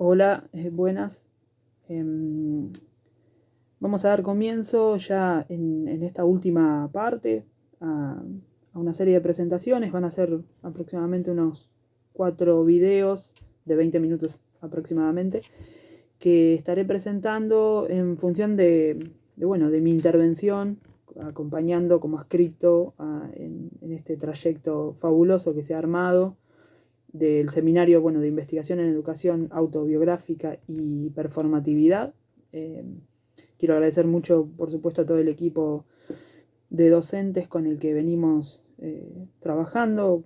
Hola, buenas. Em, Vamos a dar comienzo ya en esta última parte a una serie de presentaciones. Van a ser aproximadamente unos 4 videos de 20 minutos aproximadamente que estaré presentando en función de mi intervención, acompañando como escrito en este trayecto fabuloso que se ha armado del seminario de investigación en educación autobiográfica y performatividad. Eh, Quiero agradecer mucho, por supuesto, a todo el equipo de docentes con el que venimos trabajando,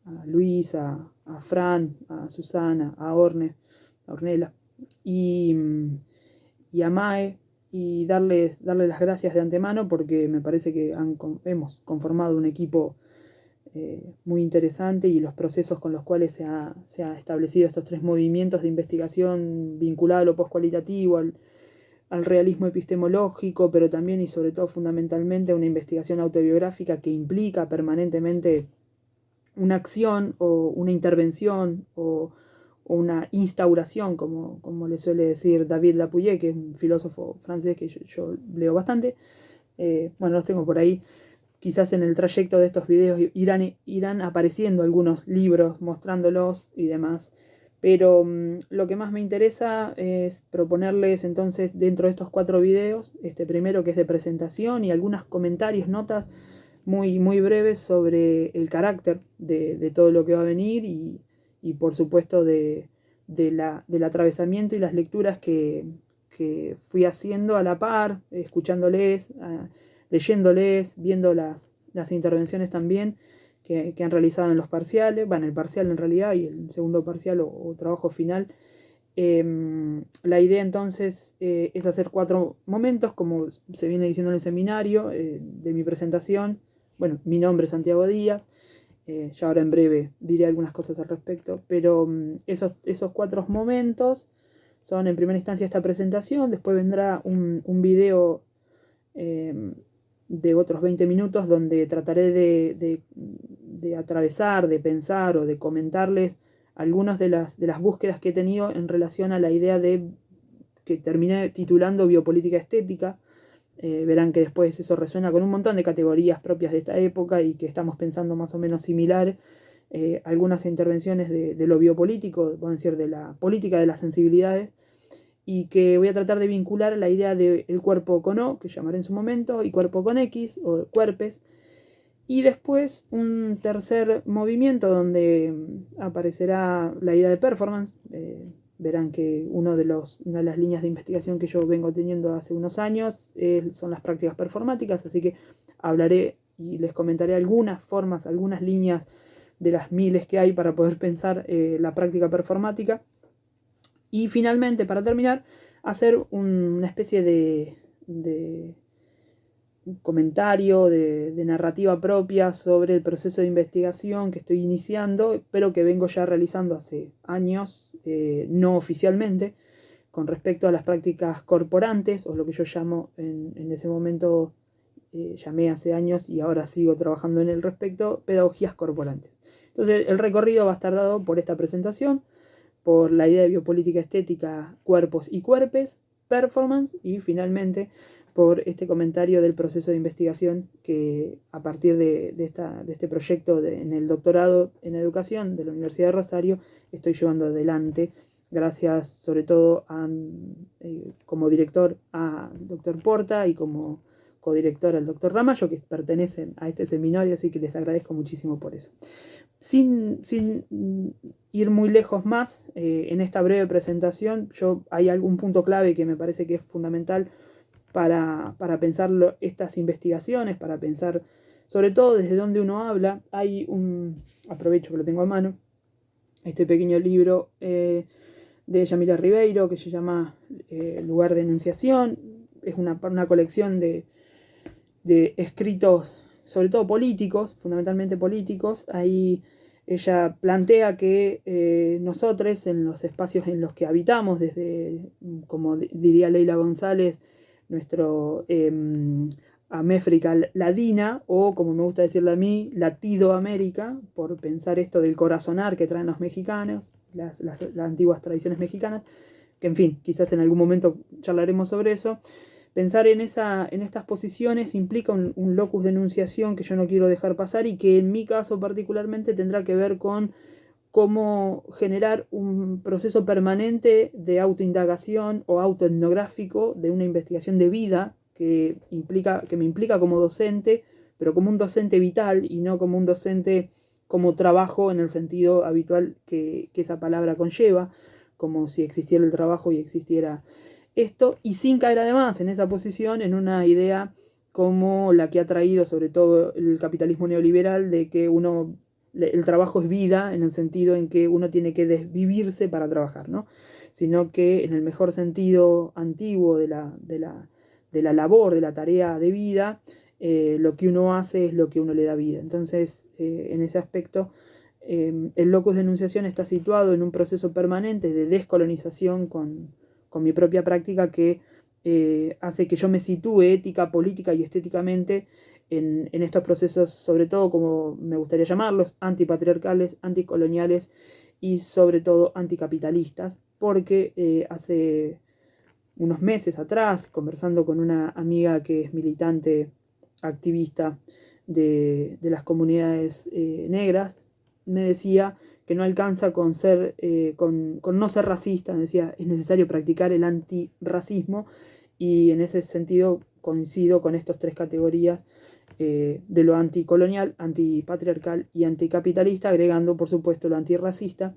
a Luis, a Fran, a Susana, a Ornella y, y a Mae, y darles las gracias de antemano porque me parece que hemos conformado un equipo muy interesante, y los procesos con los cuales se ha establecido estos 3 movimientos de investigación vinculado a lo postcualitativo, al realismo epistemológico, pero también y sobre todo fundamentalmente a una investigación autobiográfica que implica permanentemente una acción o una intervención o una instauración, como le suele decir David Lapouille, que es un filósofo francés que yo leo bastante. Bueno, los tengo por ahí. Quizás en el trayecto de estos videos irán apareciendo algunos libros mostrándolos y demás. Pero lo que más me interesa es proponerles entonces dentro de estos 4 videos, este primero que es de presentación y algunos comentarios, notas muy breves sobre el carácter de todo lo que va a venir y por supuesto del atravesamiento y las lecturas que fui haciendo a la par, escuchándoles, leyéndoles, viendo las intervenciones también que han realizado en los parciales, en el parcial en realidad y el segundo parcial o trabajo final. La idea entonces es hacer 4 momentos, como se viene diciendo en el seminario de mi presentación. Bueno, mi nombre es Santiago Díaz, ya ahora en breve diré algunas cosas al respecto, pero esos 4 momentos son en primera instancia esta presentación, después vendrá un video eh, de otros 20 minutos donde trataré de atravesar, de pensar o de comentarles algunas de las búsquedas que he tenido en relación a la idea que terminé titulando biopolítica estética. Verán que después eso resuena con un montón de categorías propias de esta época y que estamos pensando más o menos similar. Algunas intervenciones de lo biopolítico, vamos a decir, de la política de las sensibilidades, y que voy a tratar de vincular la idea del cuerpo con O, que llamaré en su momento, y cuerpo con X, o cuerpes. Y después un tercer movimiento donde aparecerá la idea de performance. Verán que una de las líneas de investigación que yo vengo teniendo hace unos años son las prácticas performáticas, así que hablaré y les comentaré algunas formas, algunas líneas de las miles que hay para poder pensar la práctica performática. Y finalmente, para terminar, hacer una especie de comentario, de narrativa propia sobre el proceso de investigación que estoy iniciando, pero que vengo ya realizando hace años, no oficialmente, con respecto a las prácticas corporantes, o lo que yo llamo en ese momento, llamé hace años y ahora sigo trabajando en el respecto, pedagogías corporantes. Entonces, el recorrido va a estar dado por esta presentación, por la idea de biopolítica estética, cuerpos y cuerpes, performance, y finalmente por este comentario del proceso de investigación que a partir de este proyecto en el doctorado en educación de la Universidad de Rosario estoy llevando adelante, gracias sobre todo como director a doctor Porta y como codirector al doctor Ramallo, que pertenecen a este seminario, así que les agradezco muchísimo por eso. Sin ir muy lejos más, en esta breve presentación hay algún punto clave que me parece que es fundamental para pensar estas investigaciones, para pensar sobre todo desde dónde uno habla. Aprovecho que lo tengo a mano, este pequeño libro de Yamila Ribeiro que se llama Lugar de Enunciación. Es una colección de escritos, sobre todo políticos, fundamentalmente políticos. Ahí ella plantea que nosotros, en los espacios en los que habitamos, desde, como diría Leila González, nuestro Améfrica Ladina, o como me gusta decirlo a mí, Latidoamérica, por pensar esto del corazonar que traen los mexicanos, las antiguas tradiciones mexicanas, que en fin, quizás en algún momento charlaremos sobre eso. Pensar en estas posiciones implica un locus de enunciación que yo no quiero dejar pasar y que en mi caso particularmente tendrá que ver con cómo generar un proceso permanente de autoindagación o autoetnográfico de una investigación de vida que me implica como docente, pero como un docente vital y no como un docente como trabajo en el sentido habitual que esa palabra conlleva, como si existiera el trabajo y existiera esto, y sin caer además en esa posición en una idea como la que ha traído sobre todo el capitalismo neoliberal de que el trabajo es vida en el sentido en que uno tiene que desvivirse para trabajar, ¿no? Sino que en el mejor sentido antiguo de la labor, de la tarea de vida, lo que uno hace es lo que uno le da vida. Entonces, en ese aspecto, el locus de enunciación está situado en un proceso permanente de descolonización con mi propia práctica que hace que yo me sitúe ética, política y estéticamente en estos procesos, sobre todo, como me gustaría llamarlos, antipatriarcales, anticoloniales y sobre todo anticapitalistas, porque hace unos meses atrás, conversando con una amiga que es militante, activista de las comunidades negras, me decía que no alcanza con no ser racista, decía, es necesario practicar el antirracismo, y en ese sentido coincido con estas tres categorías de lo anticolonial, antipatriarcal y anticapitalista, agregando por supuesto lo antirracista.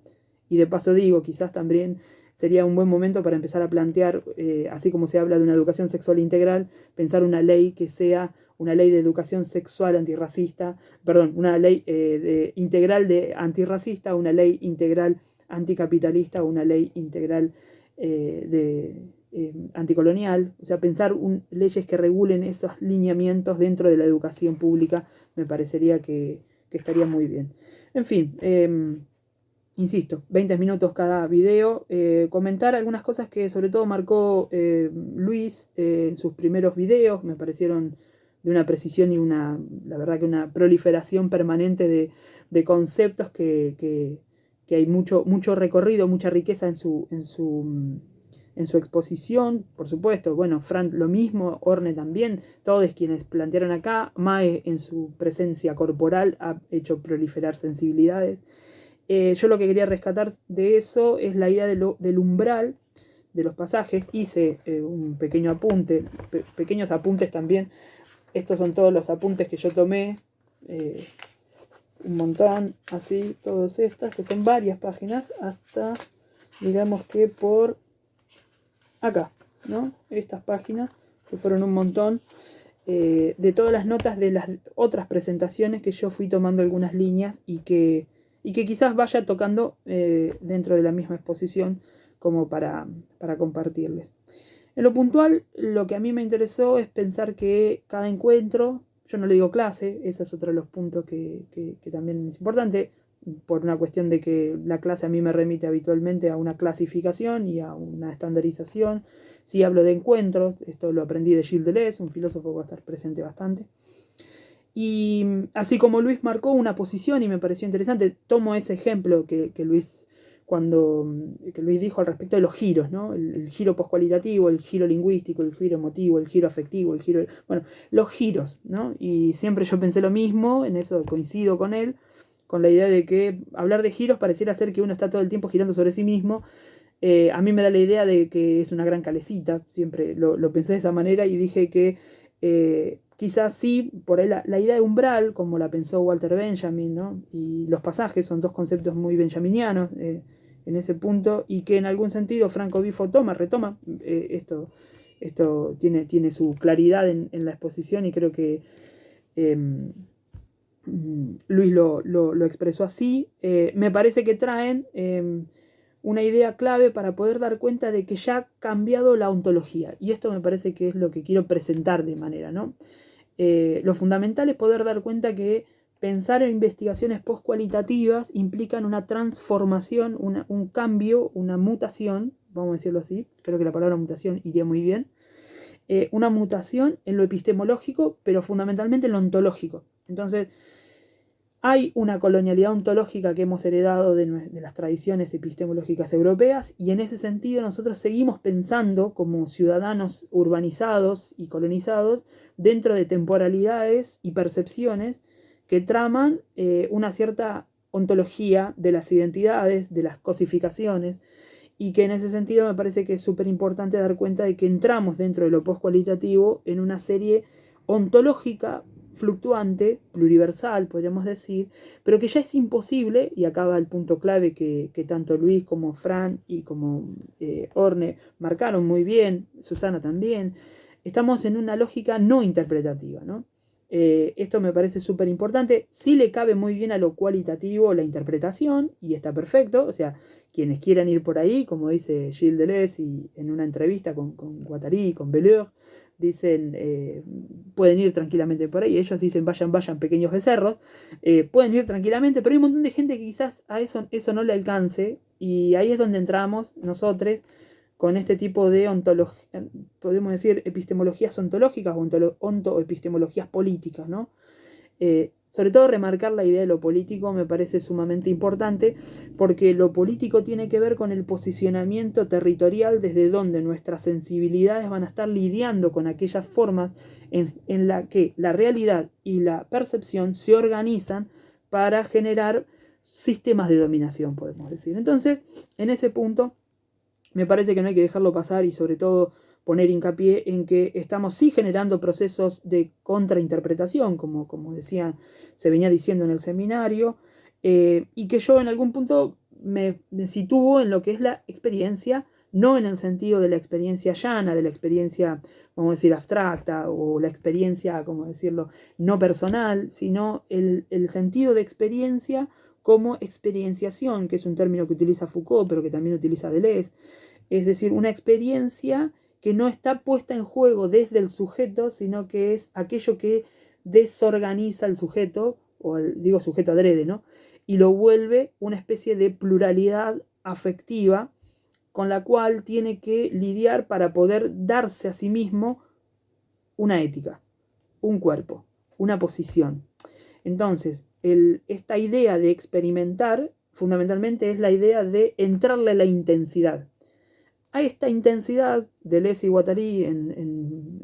Y de paso digo, quizás también sería un buen momento para empezar a plantear, así como se habla de una educación sexual integral, pensar una ley que sea una ley de educación sexual antirracista, perdón, una ley integral de antirracista, una ley integral anticapitalista, una ley integral anticolonial, o sea, pensar leyes que regulen esos lineamientos dentro de la educación pública me parecería que estaría muy bien. En fin, insisto, 20 minutos cada video, comentar algunas cosas que sobre todo marcó Luis en sus primeros videos, me parecieron de una precisión y la verdad que una proliferación permanente de conceptos que hay mucho recorrido, mucha riqueza en su exposición, por supuesto. Bueno, Fran lo mismo, Orne también, todos quienes plantearon acá. Mae en su presencia corporal ha hecho proliferar sensibilidades. Yo lo que quería rescatar de eso es la idea del umbral de los pasajes. Hice un pequeño apunte, pequeños apuntes también. Estos son todos los apuntes que yo tomé, un montón, así, todas estas, que son varias páginas, hasta, digamos que por acá, ¿no? Estas páginas, que fueron un montón, de todas las notas de las otras presentaciones que yo fui tomando algunas líneas y que quizás vaya tocando dentro de la misma exposición como para compartirles. En lo puntual, lo que a mí me interesó es pensar que cada encuentro, yo no le digo clase, eso es otro de los puntos que también es importante, por una cuestión de que la clase a mí me remite habitualmente a una clasificación y a una estandarización. Si hablo de encuentros, esto lo aprendí de Gilles Deleuze, un filósofo que va a estar presente bastante. Y así como Luis marcó una posición y me pareció interesante, tomo ese ejemplo que Luis dijo al respecto de los giros, ¿no? El giro poscualitativo, el giro lingüístico, el giro emotivo, el giro afectivo, bueno, los giros, ¿no? Y siempre yo pensé lo mismo, en eso coincido con él, con la idea de que hablar de giros pareciera ser que uno está todo el tiempo girando sobre sí mismo. A mí me da la idea de que es una gran calecita, siempre lo pensé de esa manera y dije que quizás sí, por ahí la idea de umbral, como la pensó Walter Benjamin, ¿no? Y los pasajes son dos conceptos muy benjaminianos en ese punto, y que en algún sentido Franco Bifo retoma esto tiene su claridad en la exposición, y creo que Luis lo expresó así. Me parece que traen una idea clave para poder dar cuenta de que ya ha cambiado la ontología, y esto me parece que es lo que quiero presentar de manera, ¿no? Lo fundamental es poder dar cuenta que pensar en investigaciones postcualitativas implican una transformación, un cambio, una mutación, vamos a decirlo así, creo que la palabra mutación iría muy bien, una mutación en lo epistemológico, pero fundamentalmente en lo ontológico. Entonces, hay una colonialidad ontológica que hemos heredado de las tradiciones epistemológicas europeas, y en ese sentido nosotros seguimos pensando como ciudadanos urbanizados y colonizados dentro de temporalidades y percepciones que traman una cierta ontología de las identidades, de las cosificaciones, y que en ese sentido me parece que es súper importante dar cuenta de que entramos dentro de lo postcualitativo en una serie ontológica fluctuante, pluriversal, podríamos decir, pero que ya es imposible, y acá va el punto clave que tanto Luis como Fran y como Orne marcaron muy bien, Susana también, estamos en una lógica no interpretativa, ¿no? Esto me parece súper importante, sí le cabe muy bien a lo cualitativo la interpretación, y está perfecto, o sea, quienes quieran ir por ahí, como dice Gilles Deleuze y en una entrevista con Guattari, con Belleur, dicen, pueden ir tranquilamente por ahí, ellos dicen vayan, vayan pequeños becerros, pueden ir tranquilamente, pero hay un montón de gente que quizás a eso no le alcance, y ahí es donde entramos nosotros con este tipo de ontología, podemos decir epistemologías ontológicas o ontoepistemologías políticas, ¿no? Sobre todo remarcar la idea de lo político me parece sumamente importante, porque lo político tiene que ver con el posicionamiento territorial desde donde nuestras sensibilidades van a estar lidiando con aquellas formas en la que la realidad y la percepción se organizan para generar sistemas de dominación, podemos decir. Entonces, en ese punto, me parece que no hay que dejarlo pasar, y sobre todo poner hincapié en que estamos sí generando procesos de contrainterpretación, como decía, se venía diciendo en el seminario, y que yo en algún punto me sitúo en lo que es la experiencia, no en el sentido de la experiencia llana, de la experiencia, vamos a decir, abstracta, o la experiencia, como decirlo, no personal, sino el sentido de experiencia como experienciación, que es un término que utiliza Foucault, pero que también utiliza Deleuze. Es decir, una experiencia que no está puesta en juego desde el sujeto, sino que es aquello que desorganiza el sujeto, digo sujeto adrede, ¿no? Y lo vuelve una especie de pluralidad afectiva con la cual tiene que lidiar para poder darse a sí mismo una ética, un cuerpo, una posición. Entonces, esta idea de experimentar fundamentalmente es la idea de entrarle a la intensidad. A esta intensidad, Deleuze y Guattari en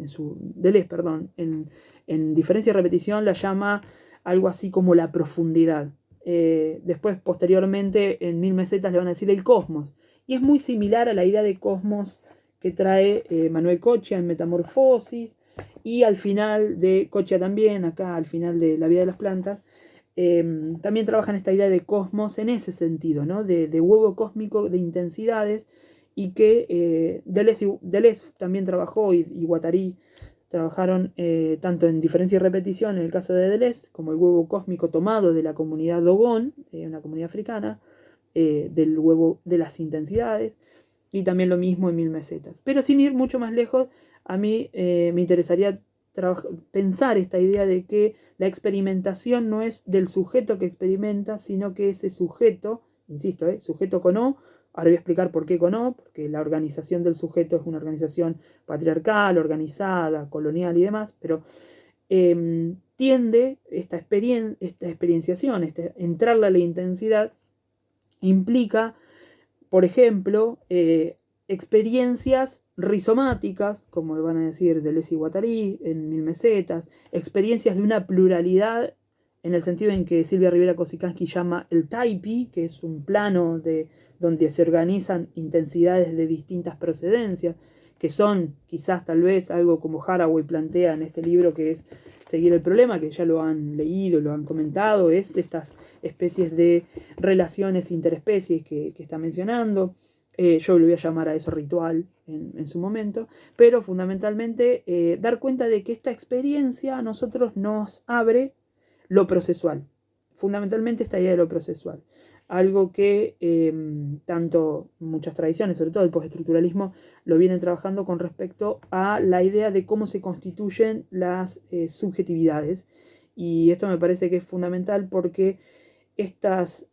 Diferencia y Repetición la llama algo así como la profundidad. Después, posteriormente, en Mil Mesetas le van a decir el cosmos. Y es muy similar a la idea de cosmos que trae Manuel Cocha en Metamorfosis, y al final de Cocha también, acá al final de La vida de las plantas, también trabajan esta idea de cosmos en ese sentido, ¿no? de huevo cósmico de intensidades, y que Deleuze también trabajó, y Guattari trabajaron tanto en Diferencia y Repetición en el caso de Deleuze, como el huevo cósmico tomado de la comunidad Dogon, una comunidad africana, del huevo de las intensidades, y también lo mismo en Mil Mesetas. Pero sin ir mucho más lejos, a mí me interesaría pensar esta idea de que la experimentación no es del sujeto que experimenta, sino que ese sujeto, insisto, sujeto con O. Ahora voy a explicar por qué con O, porque la organización del sujeto es una organización patriarcal, organizada, colonial y demás, pero tiende esta experienciación, entrarle a la intensidad, implica, por ejemplo, experiencias rizomáticas, como van a decir Deleuze y Guattari en Mil Mesetas, experiencias de una pluralidad, en el sentido en que Silvia Rivera Kosikansky llama el taipi, que es un plano donde se organizan intensidades de distintas procedencias, que son quizás tal vez algo como Haraway plantea en este libro, que es Seguir el problema, que ya lo han leído, lo han comentado, es estas especies de relaciones interespecies que está mencionando. Yo lo voy a llamar a eso ritual en su momento, pero fundamentalmente dar cuenta de que esta experiencia a nosotros nos abre lo procesual, fundamentalmente esta idea de lo procesual, algo que tanto muchas tradiciones, sobre todo el postestructuralismo, lo vienen trabajando con respecto a la idea de cómo se constituyen las subjetividades, y esto me parece que es fundamental porque estas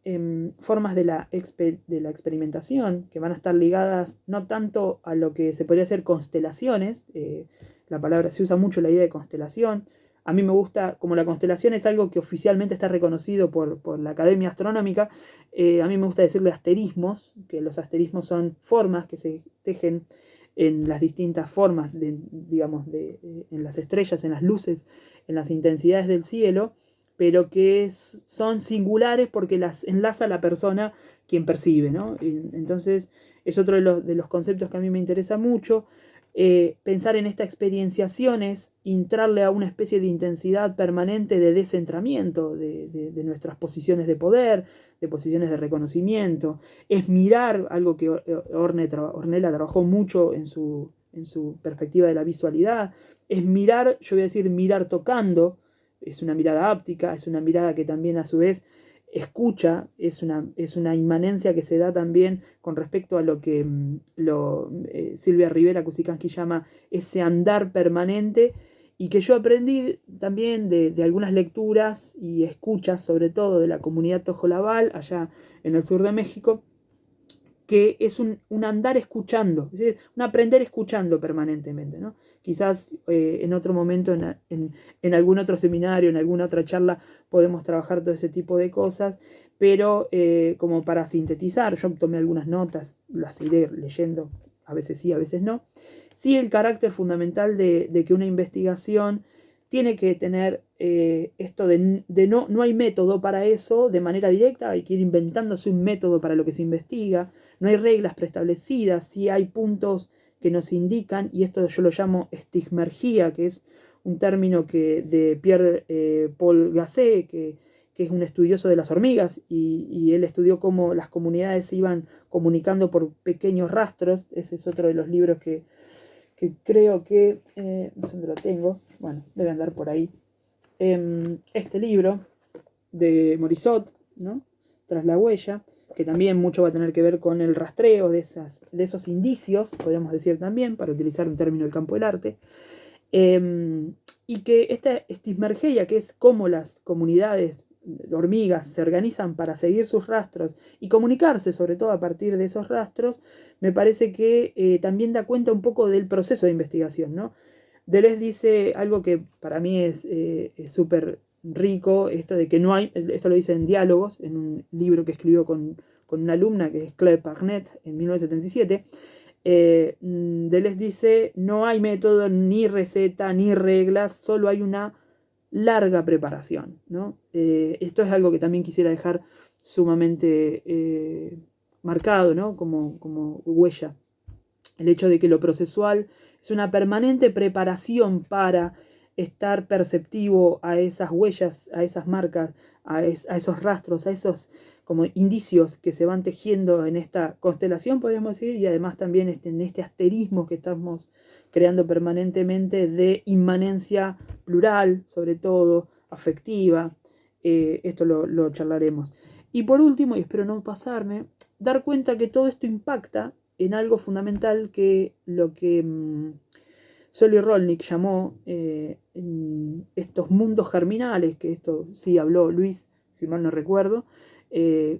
formas de la experimentación, que van a estar ligadas no tanto a lo que se podría hacer constelaciones, la palabra, se usa mucho la idea de constelación. A mí me gusta, como la constelación es algo que oficialmente está reconocido por la Academia Astronómica, a mí me gusta decirle asterismos, que los asterismos son formas que se tejen en las distintas formas, en las estrellas, en las luces, en las intensidades del cielo, pero que son singulares porque las enlaza la persona quien percibe, ¿no? Entonces es otro de los conceptos que a mí me interesa mucho. Pensar en esta experienciación es entrarle a una especie de intensidad permanente de descentramiento de nuestras posiciones de poder, de posiciones de reconocimiento. Es mirar algo que Ornella trabajó mucho en su perspectiva de la visualidad. Es mirar, yo voy a decir mirar tocando, es una mirada áptica, es una mirada que también a su vez escucha, es una inmanencia que se da también con respecto a lo que Silvia Rivera Kusikanski llama ese andar permanente, y que yo aprendí también de algunas lecturas y escuchas, sobre todo de la comunidad Tojolabal, allá en el sur de México, que es un andar escuchando, es decir, un aprender escuchando permanentemente, ¿no? Quizás en otro momento, en algún otro seminario, en alguna otra charla, podemos trabajar todo ese tipo de cosas, pero como para sintetizar, yo tomé algunas notas, las iré leyendo, a veces sí, a veces no. Sí, el carácter fundamental de que una investigación tiene que tener esto de no hay método para eso de manera directa, hay que ir inventándose un método para lo que se investiga, no hay reglas preestablecidas, sí hay puntos que nos indican, y esto yo lo llamo estigmergía, que es un término de Pierre Paul Gasset, que es un estudioso de las hormigas, y él estudió cómo las comunidades se iban comunicando por pequeños rastros. Ese es otro de los libros que creo que, no sé dónde lo tengo, bueno, debe andar por ahí. Este libro de Morisot, ¿no? Tras la huella, que también mucho va a tener que ver con el rastreo de esos indicios, podríamos decir también, para utilizar un término del campo del arte. Y que esta estismergeia, que es cómo las comunidades de hormigas se organizan para seguir sus rastros y comunicarse sobre todo a partir de esos rastros, me parece que también da cuenta un poco del proceso de investigación, ¿no? Deleuze dice algo que para mí es súper rico, esto de que no hay, esto lo dice en Diálogos, en un libro que escribió con una alumna que es Claire Parnet en 1977. Deleuze dice, no hay método, ni receta, ni reglas, solo hay una larga preparación, ¿no? Esto es algo que también quisiera dejar sumamente marcado, ¿no? Como huella. El hecho de que lo procesual es una permanente preparación para estar perceptivo a esas huellas, a esas marcas, a esos rastros, a esos como indicios que se van tejiendo en esta constelación, podríamos decir, y además también en este asterismo que estamos creando permanentemente de inmanencia plural, sobre todo afectiva. Esto lo charlaremos. Y por último, y espero no pasarme, dar cuenta que todo esto impacta en algo fundamental, que lo que Solly Rolnick llamó estos mundos germinales, que esto sí habló Luis, si mal no recuerdo,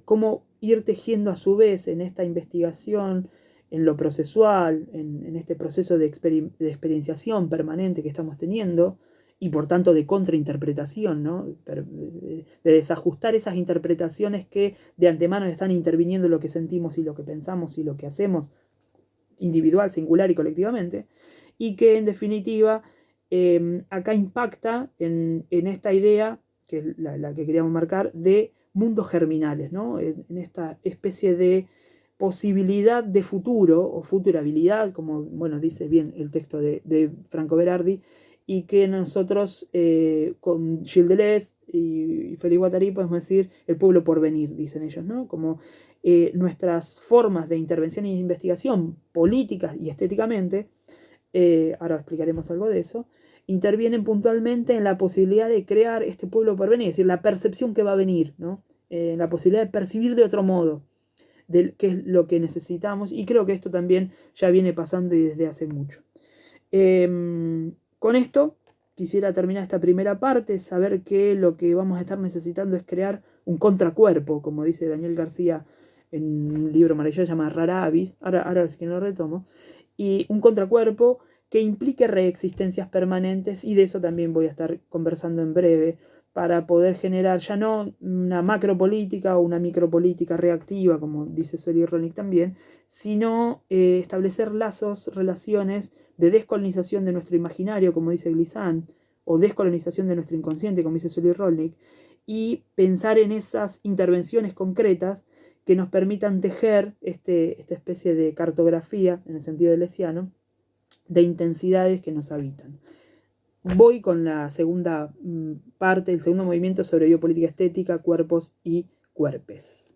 cómo ir tejiendo a su vez en esta investigación, en lo procesual, en este proceso de experienciación permanente que estamos teniendo, y por tanto de contrainterpretación, ¿no? De desajustar esas interpretaciones que de antemano están interviniendo en lo que sentimos y lo que pensamos y lo que hacemos individual, singular y colectivamente, y que en definitiva acá impacta en esta idea, que es la que queríamos marcar, de mundos germinales, ¿no? En esta especie de posibilidad de futuro o futurabilidad, como bueno, dice bien el texto de Franco Berardi, y que nosotros con Gilles Deleuze y Félix Guattari podemos decir el pueblo por venir, dicen ellos, ¿no? Como nuestras formas de intervención e investigación políticas y estéticamente, ahora explicaremos algo de eso, intervienen puntualmente en la posibilidad de crear este pueblo por venir, es decir, la percepción que va a venir, ¿no? La posibilidad de percibir de otro modo, de qué es lo que necesitamos, y creo que esto también ya viene pasando y desde hace mucho. Con esto quisiera terminar esta primera parte, saber que lo que vamos a estar necesitando es crear un contracuerpo, como dice Daniel García en un libro maravilloso llamado Rara Avis, ahora sí que no lo retomo, y un contracuerpo que implique reexistencias permanentes, y de eso también voy a estar conversando en breve, para poder generar ya no una macropolítica o una micropolítica reactiva, como dice Solly Rolnick también, sino establecer lazos, relaciones de descolonización de nuestro imaginario, como dice Glissant, o descolonización de nuestro inconsciente, como dice Solly Rolnick, y pensar en esas intervenciones concretas que nos permitan tejer esta especie de cartografía, en el sentido de Lessiano, de intensidades que nos habitan. Voy con la segunda parte, el segundo movimiento sobre biopolítica estética, cuerpos y cuerpes.